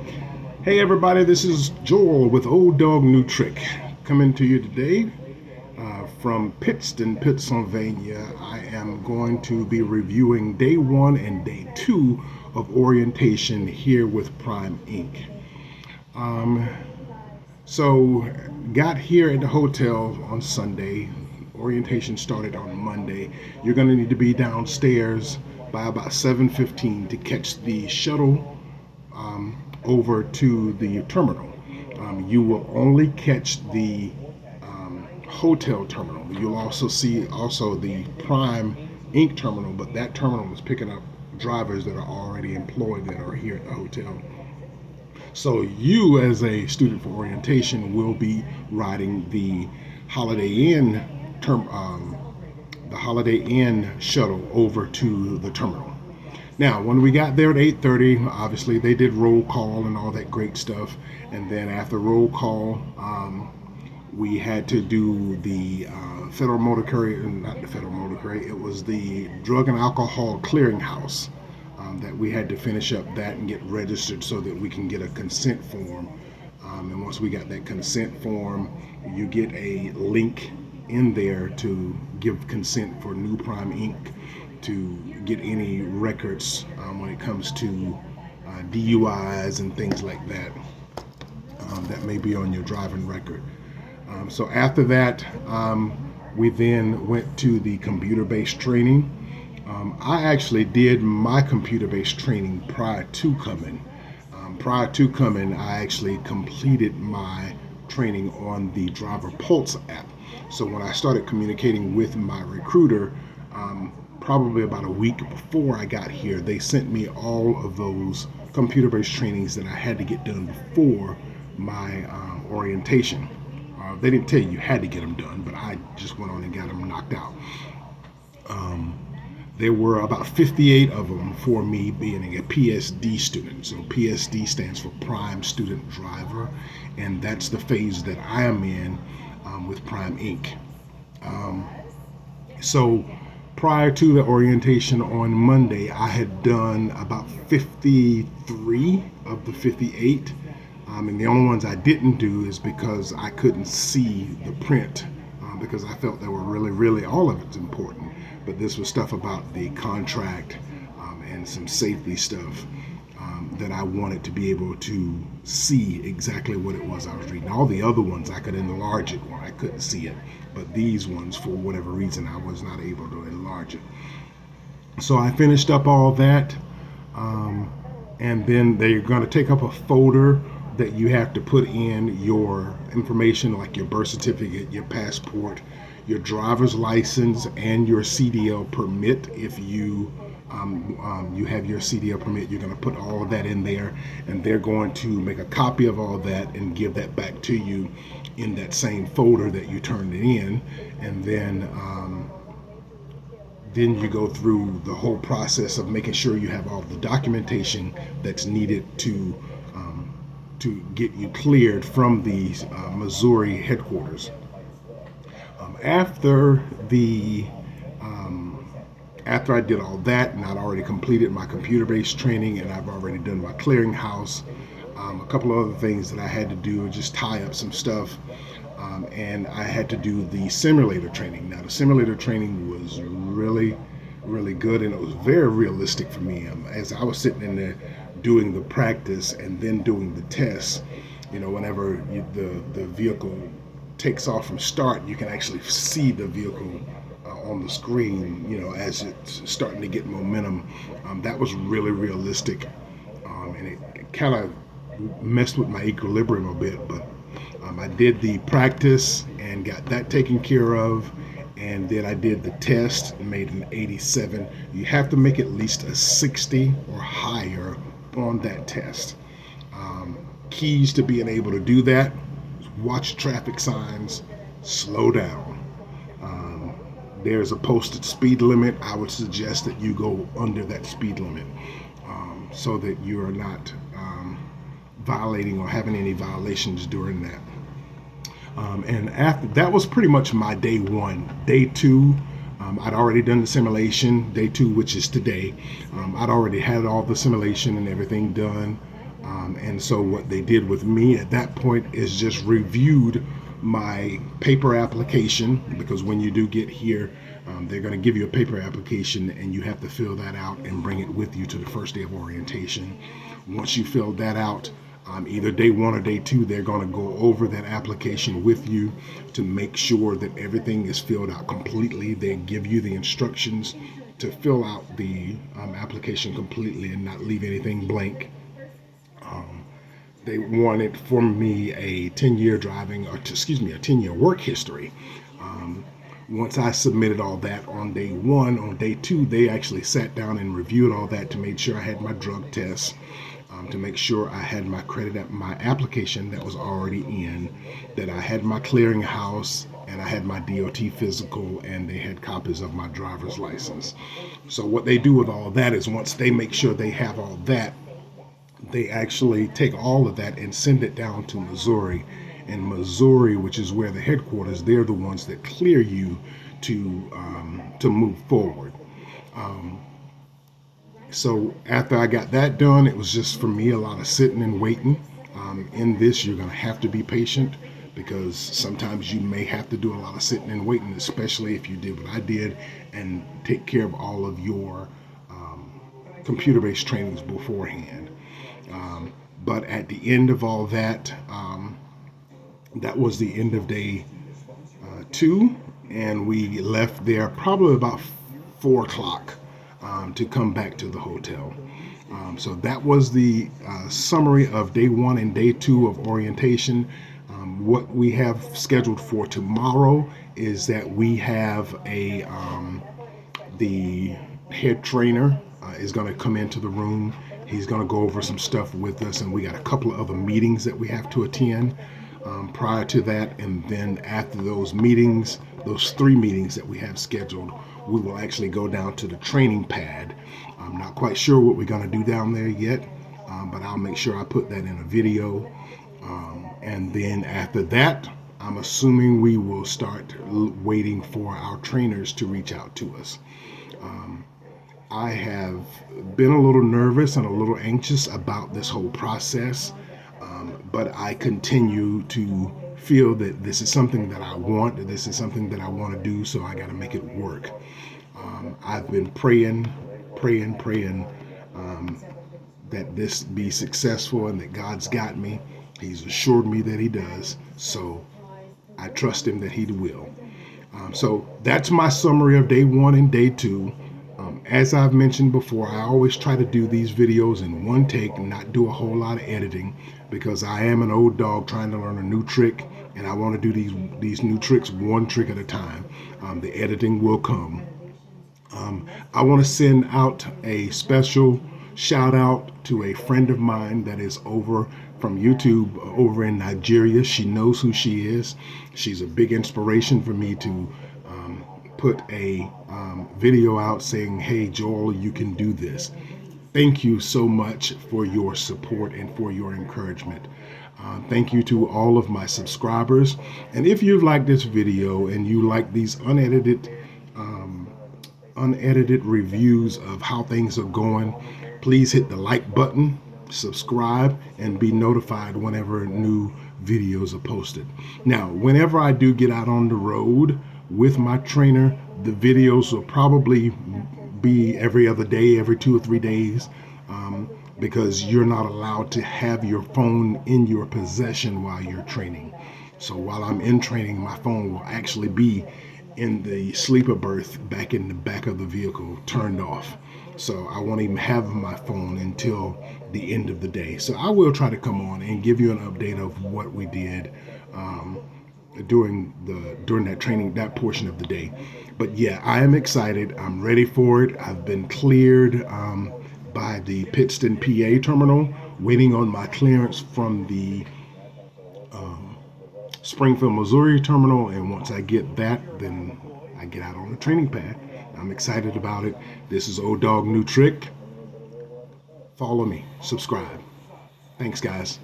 Hey everybody, this is Joel with Old Dog New Trick coming to you today from Pittston, Pennsylvania. I am going to be reviewing day one and day two of orientation here with Prime Inc. Um, so, got here at the hotel on Sunday. Orientation started on Monday. You're going to need to be downstairs by about 7:15 to catch the shuttle over to the terminal. You will only catch the hotel terminal. You'll also see the Prime Inc. terminal, but that terminal is picking up drivers that are already employed that are here at the hotel. So you, as a student for orientation, will be riding the Holiday Inn the Holiday Inn shuttle over to the terminal. Now, when we got there at 8:30, obviously they did roll call and all that great stuff, and then after roll call, we had to do the Federal Motor Carrier, not the Federal Motor Carrier, it was the Drug and Alcohol Clearinghouse that we had to finish up that and get registered so that we can get a consent form. And once we got that consent form, you get a link in there to give consent for New Prime Inc. to get any records when it comes to DUIs and things like that that may be on your driving record. So after that, we then went to the computer-based training. I actually did my computer-based training prior to coming. I actually completed my training on the Driver Pulse app. So when I started communicating with my recruiter, probably about a week before I got here, they sent me all of those computer-based trainings that I had to get done before my orientation. They didn't tell you had to get them done, but I just went on and got them knocked out. There were about 58 of them for me being a PSD student. So PSD stands for Prime Student Driver, and that's the phase that I am in with Prime Inc. So prior to the orientation on Monday, I had done about 53 of the 58. And the only ones I didn't do is because I couldn't see the print because I felt they were really, all of it's important. But this was stuff about the contract and some safety stuff that I wanted to be able to see exactly what it was I was reading. All the other ones I could enlarge it when I couldn't see it, but these ones, for whatever reason, I was not able to enlarge it. So I finished up all that, and then they're going to take up a folder that you have to put in your information, like your birth certificate, your passport, your driver's license, and your CDL permit. If you you have your CDL permit, you're going to put all of that in there, and they're going to make a copy of all that and give that back to you in that same folder that you turned it in. And then you go through the whole process of making sure you have all the documentation that's needed to get you cleared from the Missouri headquarters. After I did all that, and I'd already completed my computer-based training, and I've already done my clearinghouse, a couple of other things that I had to do, just tie up some stuff, and I had to do the simulator training. Now, the simulator training was really good, and it was very realistic for me. As I was sitting in there doing the practice and then doing the test, whenever the vehicle takes off from start, you can actually see the vehicle on the screen, as it's starting to get momentum. That was really realistic, and it kind of messed with my equilibrium a bit, but I did the practice and got that taken care of, and then I did the test and made an 87. You have to make at least a 60 or higher on that test. Keys to being able to do that: watch traffic signs, slow down. There's a posted speed limit. I would suggest that you go under that speed limit so that you are not violating or having any violations during that. And after that was pretty much my day one. Day two, I'd already done the simulation. Day two, which is today, I'd already had all the simulation and everything done. And so what they did with me at that point is just reviewed my paper application, because when you do get here, they're going to give you a paper application and you have to fill that out and bring it with you to the first day of orientation. Once you fill that out, either day one or day two, they're going to go over that application with you to make sure that everything is filled out completely. They give you the instructions to fill out the application completely and not leave anything blank. They wanted from me a 10-year driving, or excuse me, a 10-year work history. Once I submitted all that on day one, on day two, they actually sat down and reviewed all that to make sure I had my drug tests, to make sure I had my credit, my application that was already in, that I had my clearinghouse, and I had my DOT physical, and they had copies of my driver's license. So what they do with all that is once they make sure they have all that, they actually take all of that and send it down to Missouri. And Missouri, which is where the headquarters, they're the ones that clear you to move forward. So after I got that done, it was just for me a lot of sitting and waiting. In this, you're going to have to be patient, because sometimes you may have to do a lot of sitting and waiting, especially if you did what I did and take care of all of your computer-based trainings beforehand. But at the end of all that, that was the end of day two, and we left there probably about 4 o'clock to come back to the hotel. So that was the summary of day one and day two of orientation. What we have scheduled for tomorrow is that we have the head trainer is going to come into the room. He's going to go over some stuff with us, and we got a couple of other meetings that we have to attend prior to that. And then after those meetings, those 3 meetings that we have scheduled, we will actually go down to the training pad. I'm not quite sure what we're going to do down there yet, but I'll make sure I put that in a video. And then after that, I'm assuming we will start waiting for our trainers to reach out to us. I have been a little nervous and a little anxious about this whole process, but I continue to feel that this is something that I want, that this is something that I want to do, so I got to make it work. I've been praying that this be successful and that God's got me. He's assured me that he does, so I trust him that he will. So that's my summary of day one and day two. As I've mentioned before, I always try to do these videos in one take and not do a whole lot of editing, because I am an old dog trying to learn a new trick, and I want to do these new tricks one trick at a time. The editing will come. I want to send out a special shout out to a friend of mine that is over from YouTube over in Nigeria. She knows who she is. She's a big inspiration for me to put a video out saying, hey, Joel, you can do this. Thank you so much for your support and for your encouragement. Thank you to all of my subscribers. And if you've liked this video and you like these unedited reviews of how things are going, please hit the like button, subscribe, and be notified whenever new videos are posted. Now, whenever I do get out on the road with my trainer, the videos will probably be every other day, every 2 or 3 days, because you're not allowed to have your phone in your possession while you're training. So while I'm in training, my phone will actually be in the sleeper berth back in the back of the vehicle, turned off. So I won't even have my phone until the end of the day. So I will try to come on and give you an update of what we did during that training, that portion of the day. But yeah, I am excited. I'm ready for it. I've been cleared by the Pittston, PA terminal, waiting on my clearance from the Springfield, Missouri terminal. And once I get that, then I get out on the training pad. I'm excited about it. This is Old Dog New Trick. Follow me, subscribe. Thanks, guys.